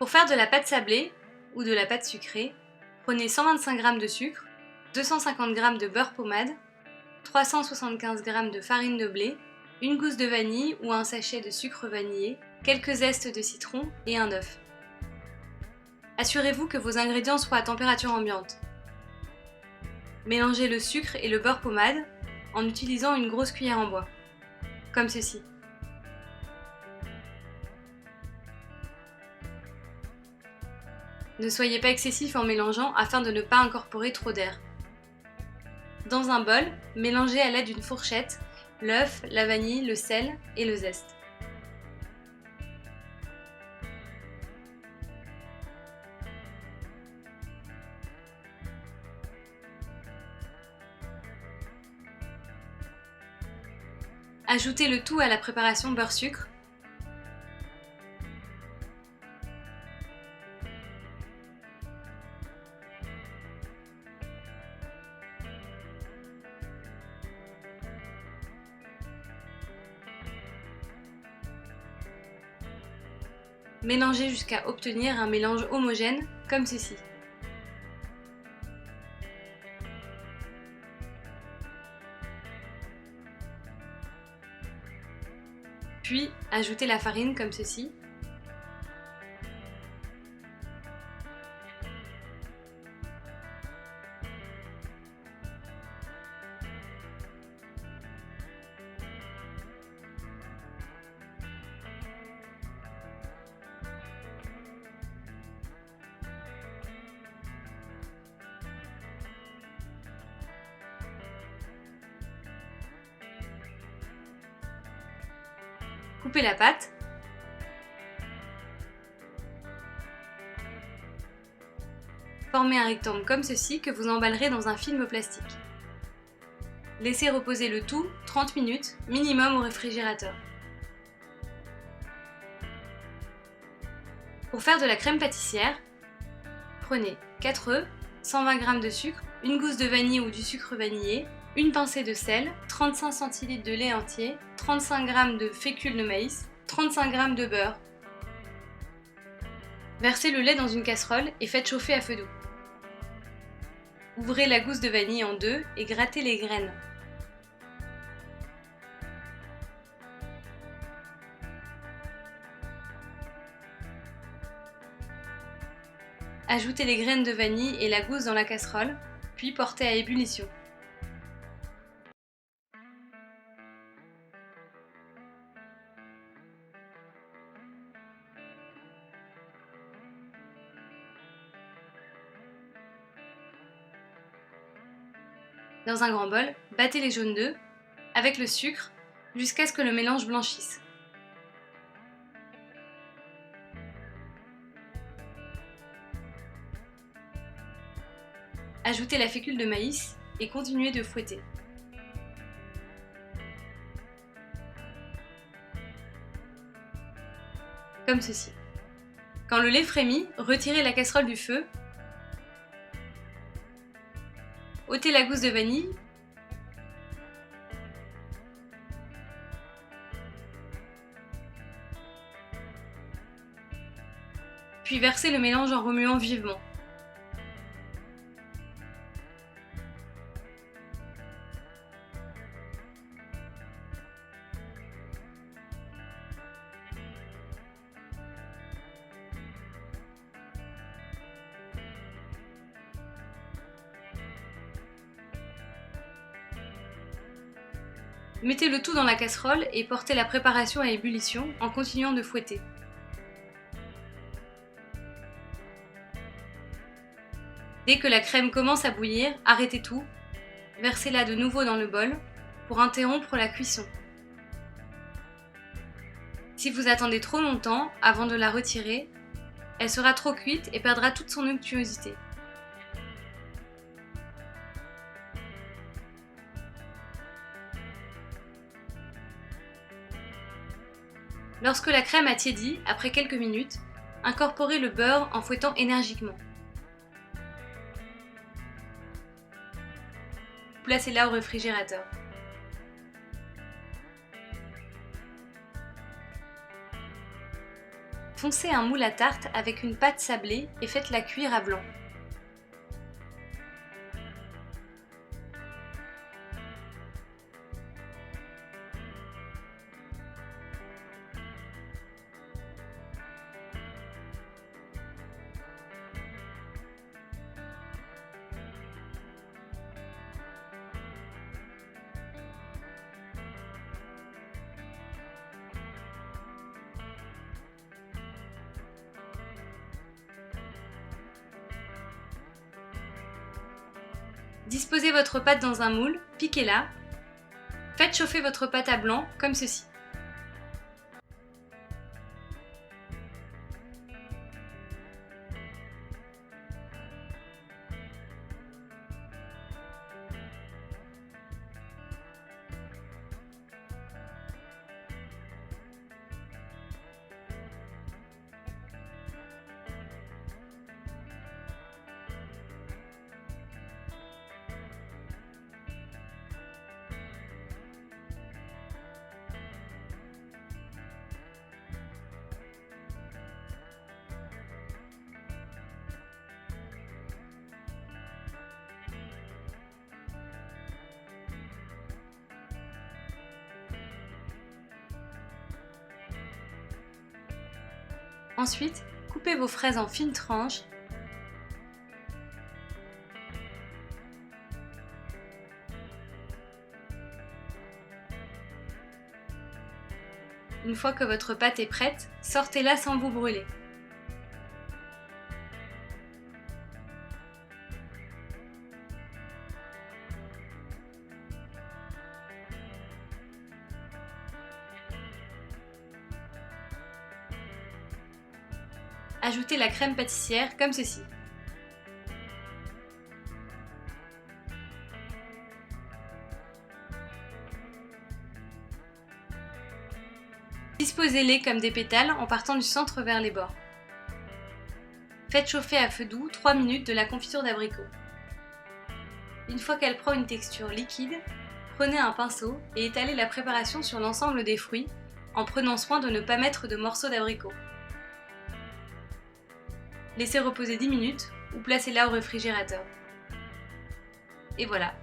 Pour faire de la pâte sablée ou de la pâte sucrée, prenez 125 g de sucre, 250 g de beurre pommade, 375 g de farine de blé, une gousse de vanille ou un sachet de sucre vanillé, quelques zestes de citron et un œuf. Assurez-vous que vos ingrédients soient à température ambiante. Mélangez le sucre et le beurre pommade en utilisant une grosse cuillère en bois, comme ceci. Ne soyez pas excessif en mélangeant afin de ne pas incorporer trop d'air. Dans un bol, mélangez à l'aide d'une fourchette l'œuf, la vanille, le sel et le zeste. Ajoutez le tout à la préparation beurre-sucre. Mélangez jusqu'à obtenir un mélange homogène, comme ceci. Puis, ajoutez la farine comme ceci. Coupez la pâte. Formez un rectangle comme ceci que vous emballerez dans un film plastique. Laissez reposer le tout 30 minutes minimum au réfrigérateur. Pour faire de la crème pâtissière, prenez 4 œufs, 120 g de sucre, une gousse de vanille ou du sucre vanillé, une pincée de sel, 35 cl de lait entier, 35 g de fécule de maïs, 35 g de beurre. Versez le lait dans une casserole et faites chauffer à feu doux. Ouvrez la gousse de vanille en deux et grattez les graines. Ajoutez les graines de vanille et la gousse dans la casserole, puis portez à ébullition. Dans un grand bol, battez les jaunes d'œufs avec le sucre jusqu'à ce que le mélange blanchisse. Ajoutez la fécule de maïs et continuez de fouetter. Comme ceci. Quand le lait frémit, retirez la casserole du feu. Ôtez la gousse de vanille. Puis versez le mélange en remuant vivement. Mettez le tout dans la casserole et portez la préparation à ébullition en continuant de fouetter. Dès que la crème commence à bouillir, arrêtez tout, versez-la de nouveau dans le bol pour interrompre la cuisson. Si vous attendez trop longtemps avant de la retirer, elle sera trop cuite et perdra toute son onctuosité. Lorsque la crème a tiédi, après quelques minutes, incorporez le beurre en fouettant énergiquement. Placez-la au réfrigérateur. Foncez un moule à tarte avec une pâte sablée et faites-la cuire à blanc. Disposez votre pâte dans un moule, piquez-la. Faites chauffer votre pâte à blanc comme ceci. Ensuite, coupez vos fraises en fines tranches. Une fois que votre pâte est prête, sortez-la sans vous brûler. Ajoutez la crème pâtissière comme ceci. Disposez-les comme des pétales en partant du centre vers les bords. Faites chauffer à feu doux 3 minutes de la confiture d'abricot. Une fois qu'elle prend une texture liquide, prenez un pinceau et étalez la préparation sur l'ensemble des fruits en prenant soin de ne pas mettre de morceaux d'abricot. Laissez reposer 10 minutes ou placez-la au réfrigérateur. Et voilà,